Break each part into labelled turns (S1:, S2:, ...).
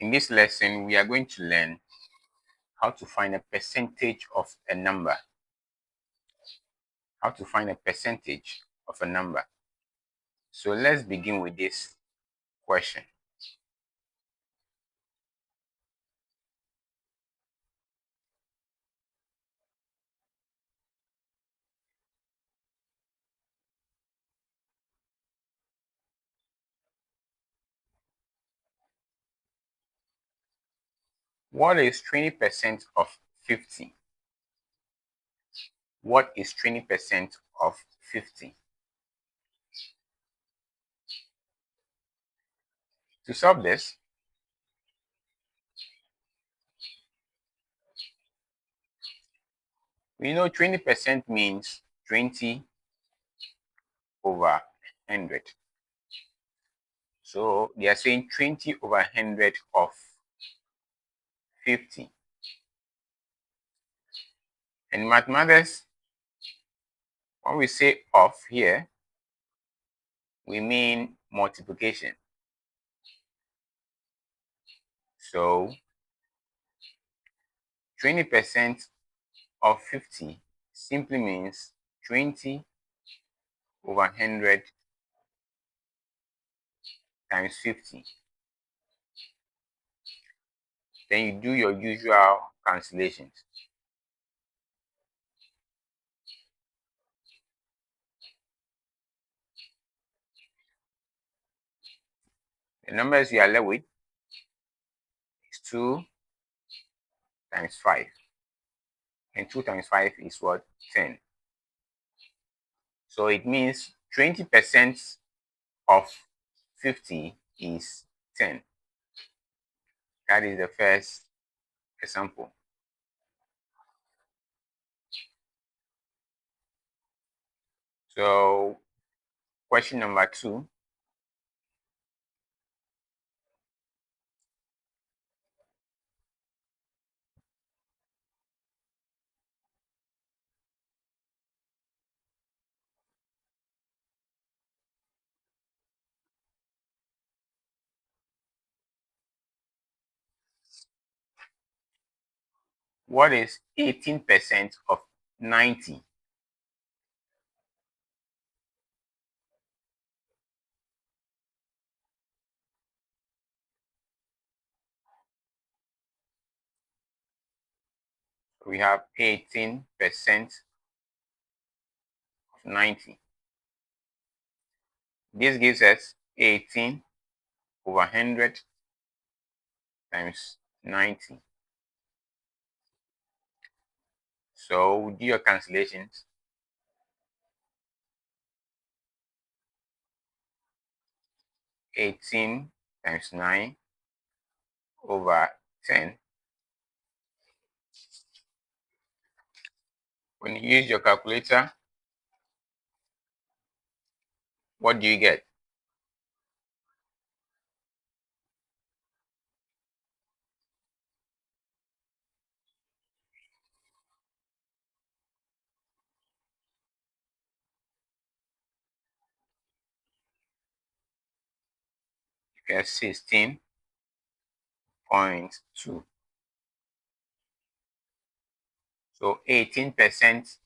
S1: In this lesson, we are going to learn how to find a percentage of a number. How to find a percentage of a number. So let's begin with this question. What is 20% of 50? What is 20% of 50? To solve this, we know 20% means 20 over 100. So they are saying 20 over 100 of 50. In mathematics, when we say of here, we mean multiplication. So 20% of 50 simply means 20 over 100 times 50. Then you do your usual calculations. The numbers you are left with is 2 times 5. And 2 times 5 is what? 10. So it means 20% of 50 is 10. That is the first example. So question number 2. What is 18% of 90? We have 18% of 90. This gives us 18 over 100 times 90. So we do your calculations. 18 times 9 over 10. When you use your calculator, what do you get? You get 16.2. So 18%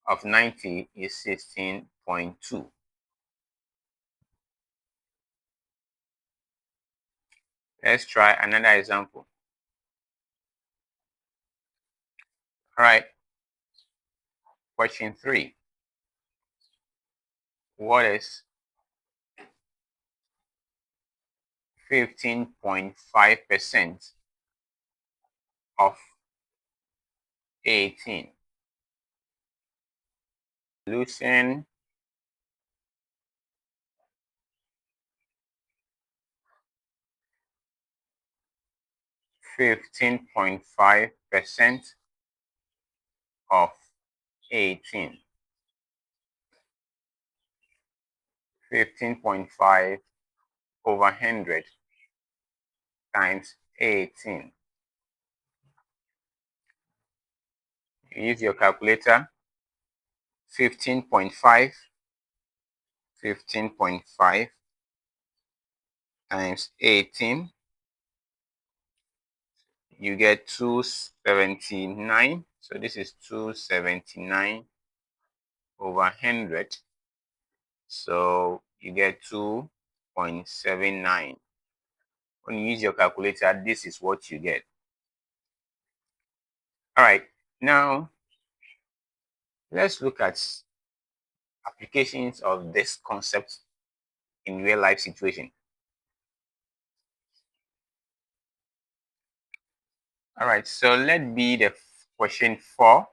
S1: of 90 is 16.2. Let's try another example. All right. Question 3. What is 15.5% of 18? Solution. (15.5% of 18). 15.5 over 100 times 18. You use your calculator. 15.5 times 18 you get 279. So this is 279 over 100. So you get 2.79. When you use your calculator, this is what you get. All right, now let's look at applications of this concept in real life situation. All right, so let be the question 4.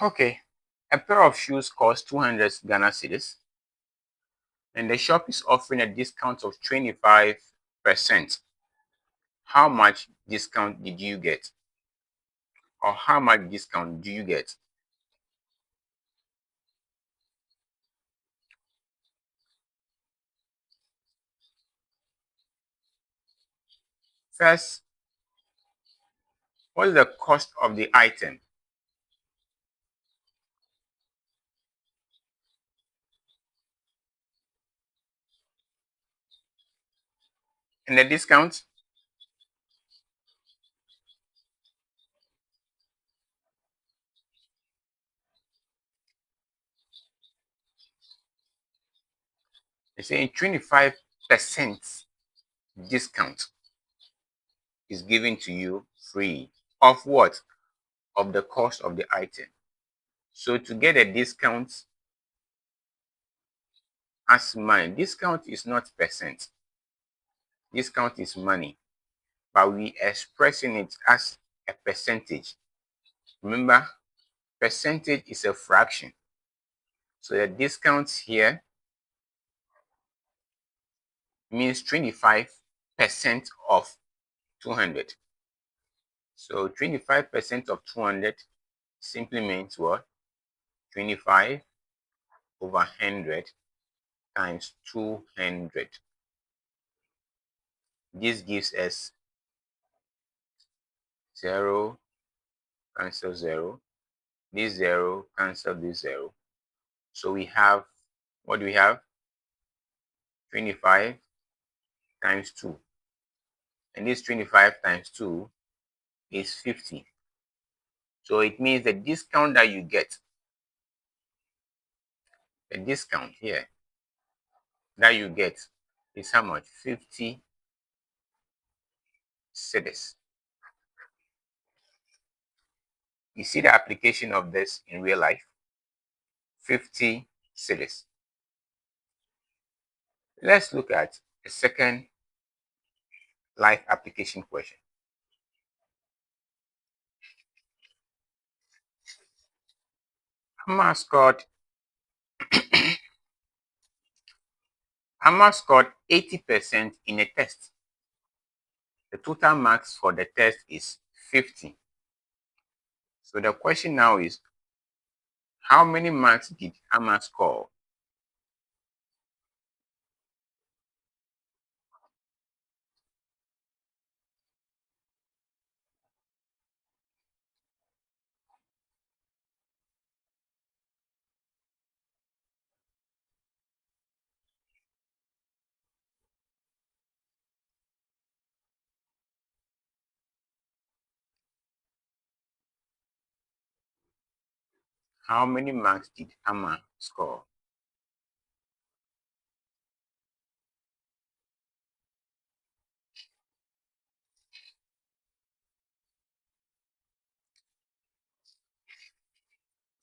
S1: Okay, a pair of shoes costs 200 Ghana cedis, and the shop is offering a discount of 25%. How much discount did you get? Or how much discount do you get? First, what is the cost of the item? And the discount? They say 25% discount is given to you free. Of what? Of the cost of the item. So to get a discount as money, discount is not percent. Discount is money, but we expressing it as a percentage. Remember, percentage is a fraction. So the discount here means 25% of 200. So 25% of 200 simply means what? 25 over 100 times 200. This gives us 0, cancel 0. This 0, cancel this 0. So we have, what do we have? 25 times 2. And this 25 times 2 is 50. So it means the discount that you get, the discount here that you get is how much? 50 cedis. You see the application of this in real life? 50 cedis. Let's look at a second life application question. Amma scored Amma scored 80% in a test. The total marks for the test is 50. So the question now is, how many marks did Amma score? How many marks did Amma score?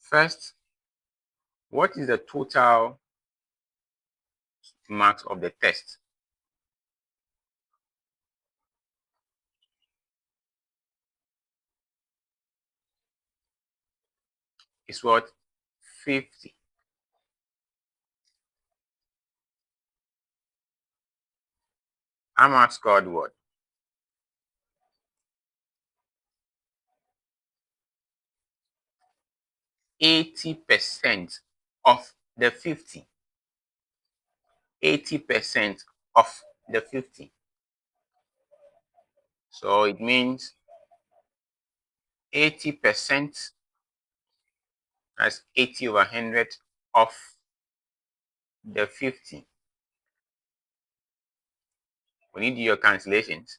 S1: First, what is the total marks of the test? It's what? 50. Amma scored what? 80% of the 50. 80% of the 50. So it means 80%, that's 80 over 100 of the 50. When you do your calculations,